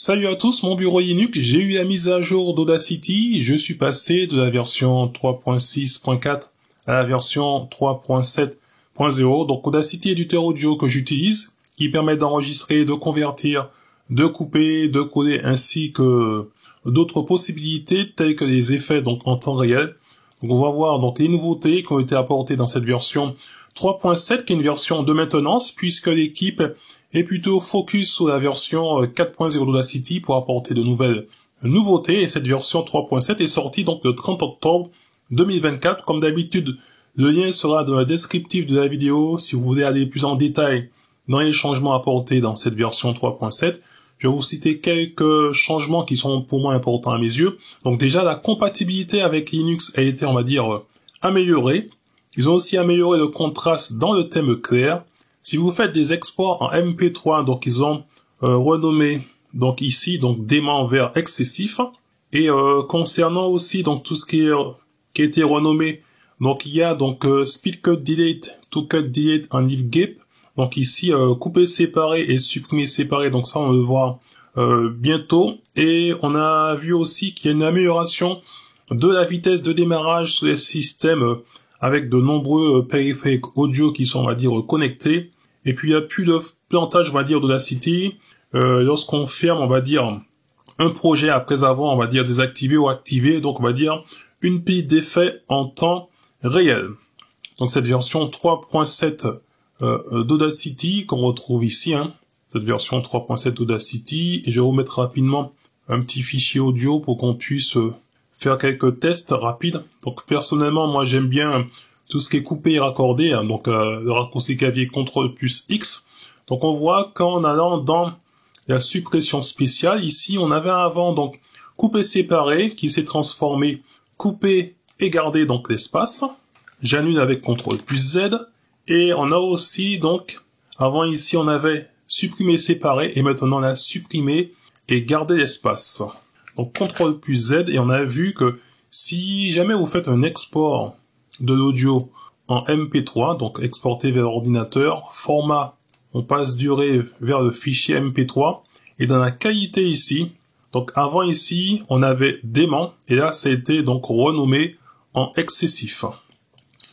Salut à tous, mon bureau Linux, j'ai eu la mise à jour d'Audacity, je suis passé de la version 3.6.4 à la version 3.7.0, donc Audacity est l'éditeur audio que j'utilise, qui permet d'enregistrer, de convertir, de couper, de coder, ainsi que d'autres possibilités telles que les effets donc en temps réel. Donc on va voir donc les nouveautés qui ont été apportées dans cette version 3.7, qui est une version de maintenance, puisque l'équipe est plutôt focus sur la version 4.0 d'Audacity pour apporter de nouvelles nouveautés, et cette version 3.7 est sortie donc le 30 octobre 2024. Comme d'habitude, le lien sera dans le descriptif de la vidéo si vous voulez aller plus en détail dans les changements apportés dans cette version 3.7. Je vais vous citer quelques changements qui sont pour moi importants à mes yeux. Donc déjà, la compatibilité avec Linux a été, on va dire, améliorée. Ils ont aussi amélioré le contraste dans le thème clair. Si vous faites des exports en MP3, donc ils ont renommé donc ici donc dément vers excessif. Et concernant aussi donc tout ce qui a été renommé, donc il y a donc speed cut delete to cut delete en if gap. Donc ici couper séparé et supprimer séparé. Donc ça on le voit bientôt. Et on a vu aussi qu'il y a une amélioration de la vitesse de démarrage sur les systèmes avec de nombreux périphériques audio qui sont, on va dire, connectés. Et puis il n'y a plus de plantage, on va dire, d'Audacity. Lorsqu'on ferme, on va dire, un projet après avoir, on va dire, désactivé ou activé. Donc on va dire une pile d'effets en temps réel. Donc cette version 3.7 d'Audacity qu'on retrouve ici, cette version 3.7 d'Audacity. Et je vais vous mettre rapidement un petit fichier audio pour qu'on puisse faire quelques tests rapides. Donc personnellement, moi j'aime bien tout ce qui est coupé et raccordé, donc le raccourci clavier CTRL plus X. Donc on voit qu'en allant dans la suppression spéciale, ici on avait avant donc couper séparé qui s'est transformé couper et garder donc l'espace. J'annule avec CTRL plus Z. Et on a aussi donc, avant ici on avait supprimer séparé et maintenant on a supprimé et garder l'espace. Donc CTRL plus Z, et on a vu que si jamais vous faites un export de l'audio en MP3, donc exporté vers l'ordinateur, format, on passe durée vers le fichier MP3, et dans la qualité ici, donc avant ici, on avait dément, et là ça a été donc renommé en excessif.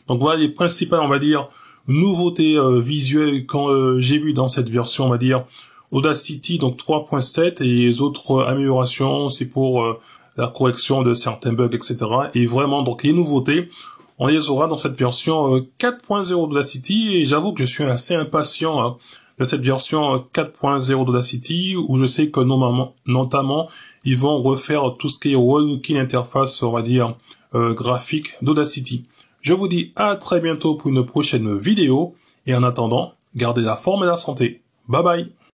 Donc voilà les principales, on va dire, nouveautés visuelles que j'ai vues dans cette version, on va dire, Audacity, donc 3.7, et les autres améliorations, c'est pour la correction de certains bugs, etc. Et vraiment, donc les nouveautés, on les aura dans cette version 4.0 d'Audacity, et j'avoue que je suis assez impatient de cette version 4.0 d'Audacity, où je sais que notamment, ils vont refaire tout ce qui est relooking l'interface, on va dire, graphique d'Audacity. Je vous dis à très bientôt pour une prochaine vidéo, et en attendant, gardez la forme et la santé. Bye bye!